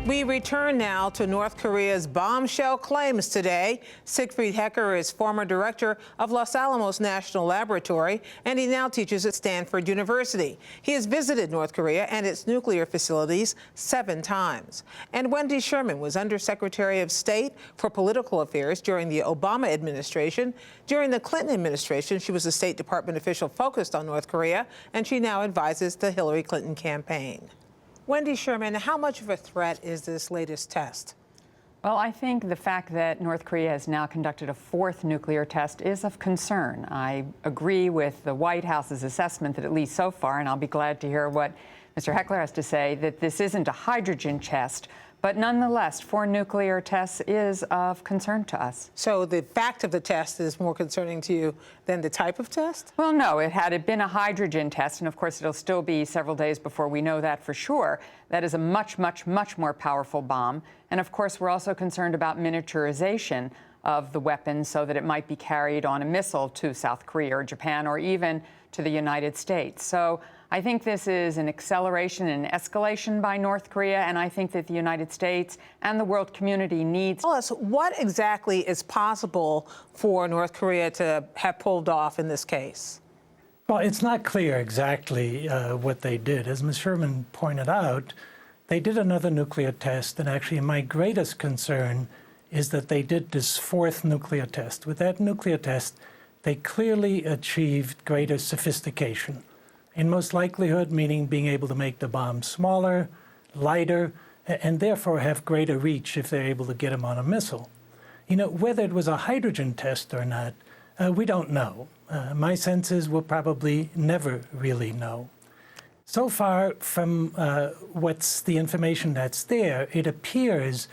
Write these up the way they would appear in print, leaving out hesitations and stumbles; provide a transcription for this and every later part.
We return now to North Korea's bombshell claims today. Siegfried Hecker is former director of Los Alamos National Laboratory, and he now teaches at Stanford University. He has visited North Korea and its nuclear facilities 7 times. And Wendy Sherman was Undersecretary of State for Political Affairs during the Obama administration. During the Clinton administration, she was a State Department official focused on North Korea, and she now advises the Hillary Clinton campaign. Wendy Sherman, how much of a threat is this latest test? Well, I think the fact that North Korea has now conducted a 4th nuclear test is of concern. I agree with the White House's assessment that at least so far, and I'll be glad to hear what Mr. Heckler has to say, that this isn't a hydrogen test. But nonetheless, 4 nuclear tests is of concern to us. So the fact of the test is more concerning to you than the type of test? Well, no. Had it been a hydrogen test, and of course it'll still be several days before we know that for sure, that is a much, much, much more powerful bomb. And of course we're also concerned about miniaturization of the weapon so that it might be carried on a missile to South Korea or Japan or even to the United States. So I think this is an acceleration and escalation by North Korea, and I think that the United States and the world community needs. Tell us, what exactly is possible for North Korea to have pulled off in this case? Well, it's not clear exactly what they did. As Ms. Sherman pointed out, they did another nuclear test, and actually my greatest concern is that they did this 4th nuclear test. With that nuclear test, they clearly achieved greater sophistication. In most likelihood, meaning being able to make the bomb smaller, lighter, and therefore have greater reach if they're able to get them on a missile. You know, whether it was a hydrogen test or not, we don't know. My sense is we'll probably never really know. So far, from what's the information that's there, it appears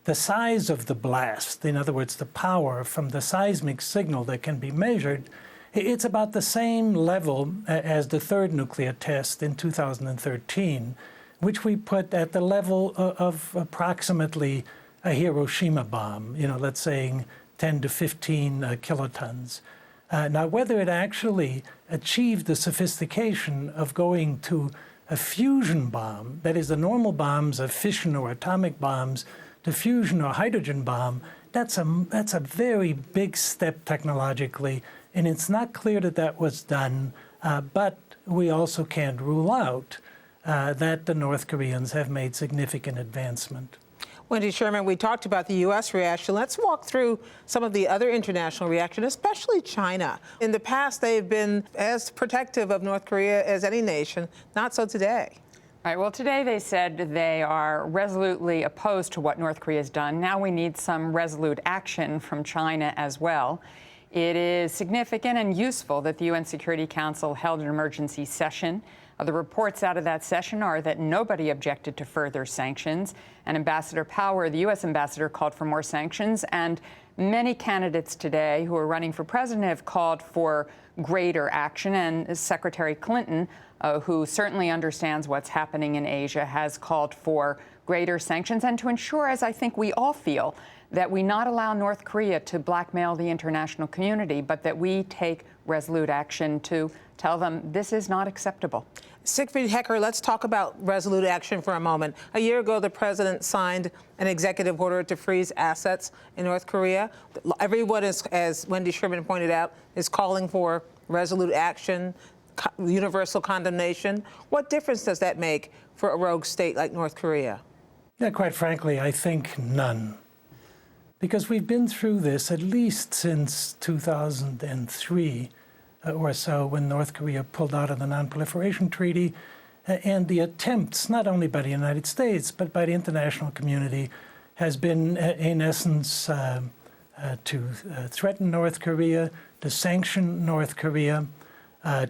the size of the blast, in other words, the power from the seismic signal that can be measured, it's about the same level as the 3rd nuclear test in 2013, which we put at the level of approximately a Hiroshima bomb, you know, let's say 10 to 15 kilotons. Now, whether it actually achieved the sophistication of going to a fusion bomb, that is, the normal bombs of fission or atomic bombs, to fusion or hydrogen bomb, that's a very big step technologically. And it's not clear that that was done, but we also can't rule out that the North Koreans have made significant advancement. Wendy Sherman, we talked about the U.S. reaction. Let's walk through some of the other international reactions, especially China. In the past, they've been as protective of North Korea as any nation. Not so today. All right, well, today they said they are resolutely opposed to what North Korea has done. Now we need some resolute action from China as well. It is significant and useful that the UN Security Council held an emergency session. The reports out of that session are that nobody objected to further sanctions. And Ambassador Power, the U.S. ambassador, called for more sanctions. And many candidates today who are running for president have called for greater action. And Secretary Clinton, who certainly understands what's happening in Asia, has called for greater sanctions and to ensure, as I think we all feel, that we not allow North Korea to blackmail the international community, but that we take resolute action to tell them this is not acceptable. Siegfried Hecker, let's talk about resolute action for a moment. A year ago, the president signed an executive order to freeze assets in North Korea. Everyone, as Wendy Sherman pointed out, is calling for resolute action, universal condemnation. What difference does that make for a rogue state like North Korea? Yeah, quite frankly, I think none. Because we've been through this at least since 2003 or so, when North Korea pulled out of the Non-Proliferation Treaty, and the attempts, not only by the United States, but by the international community, has been, in essence, to threaten North Korea, to sanction North Korea,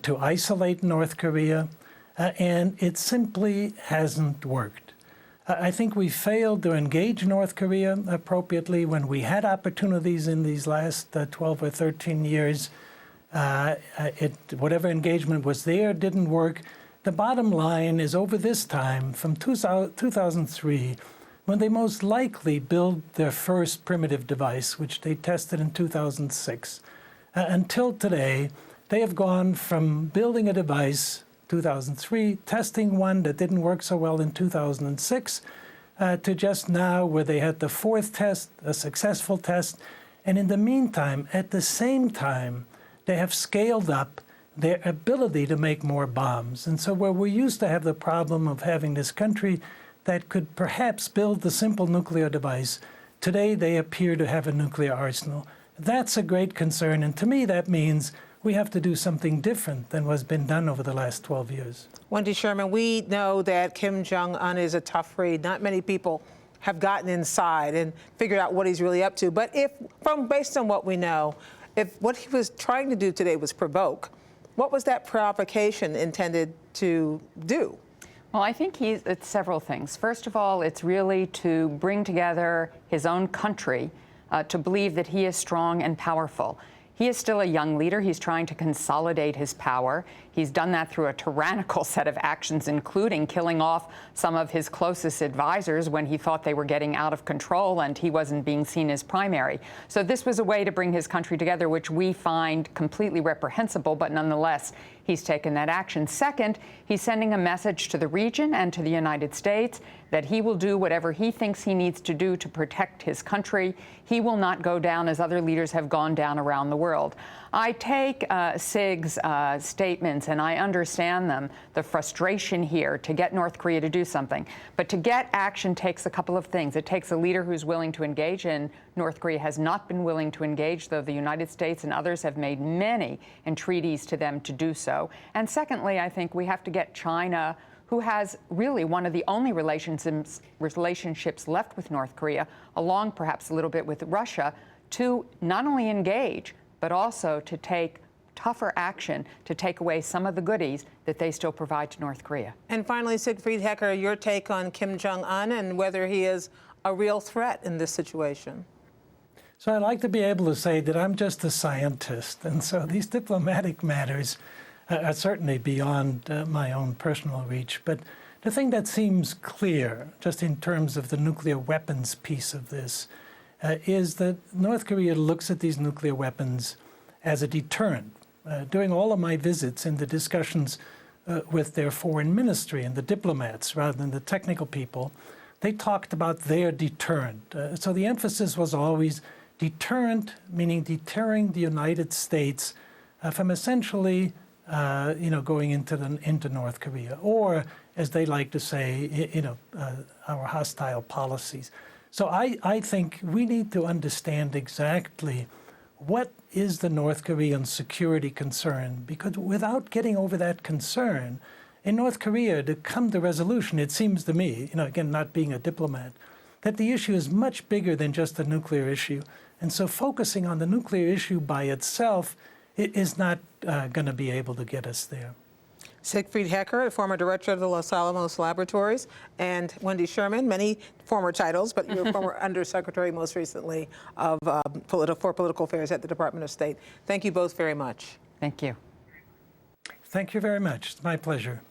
to isolate North Korea, and it simply hasn't worked. I think we failed to engage North Korea appropriately when we had opportunities in these last 12 or 13 years. Whatever engagement was there didn't work. The bottom line is, over this time, from 2003, when they most likely built their first primitive device, which they tested in 2006, until today, they have gone from building a device 2003, testing one that didn't work so well in 2006, to just now where they had the fourth test, a successful test. And in the meantime, at the same time, they have scaled up their ability to make more bombs. And so where we used to have the problem of having this country that could perhaps build the simple nuclear device, today they appear to have a nuclear arsenal. That's a great concern, and to me that means we have to do something different than what's been done over the last 12 years. Wendy Sherman, we know that Kim Jong-un is a tough read. Not many people have gotten inside and figured out what he's really up to. But based on what we know, if what he was trying to do today was provoke, what was that provocation intended to do? Well, I think it's several things. First of all, it's really to bring together his own country to believe that he is strong and powerful. He is still a young leader. He's trying to consolidate his power. He's done that through a tyrannical set of actions, including killing off some of his closest advisors when he thought they were getting out of control and he wasn't being seen as primary. So this was a way to bring his country together, which we find completely reprehensible, but nonetheless, he's taken that action. Second, he's sending a message to the region and to the United States that he will do whatever he thinks he needs to do to protect his country. He will not go down as other leaders have gone down around the world. I take Sig's statements and I understand them, the frustration here to get North Korea to do something. But to get action takes a couple of things. It takes a leader who's willing to engage, and North Korea has not been willing to engage, though the United States and others have made many entreaties to them to do so. And secondly, I think we have to get China, who has really one of the only relationships left with North Korea, along perhaps a little bit with Russia, to not only engage, but also to take tougher action to take away some of the goodies that they still provide to North Korea. And finally, Siegfried Hecker, your take on Kim Jong-un and whether he is a real threat in this situation. So I like to be able to say that I'm just a scientist, and so these diplomatic matters are certainly beyond my own personal reach. But the thing that seems clear, just in terms of the nuclear weapons piece of this, is that North Korea looks at these nuclear weapons as a deterrent. During all of my visits and the discussions with their foreign ministry and the diplomats, rather than the technical people, they talked about their deterrent. So the emphasis was always deterrent, meaning deterring the United States from essentially going into North Korea, or as they like to say, our hostile policies. So I think we need to understand exactly what is the North Korean security concern, because without getting over that concern, in North Korea to come to resolution, it seems to me, again, not being a diplomat, that the issue is much bigger than just a nuclear issue. And so focusing on the nuclear issue by itself is not going to be able to get us there. Siegfried Hecker, former director of the Los Alamos Laboratories, and Wendy Sherman, many former titles, but you're former undersecretary most recently of for political affairs at the Department of State. Thank you both very much. Thank you. Thank you very much. It's my pleasure.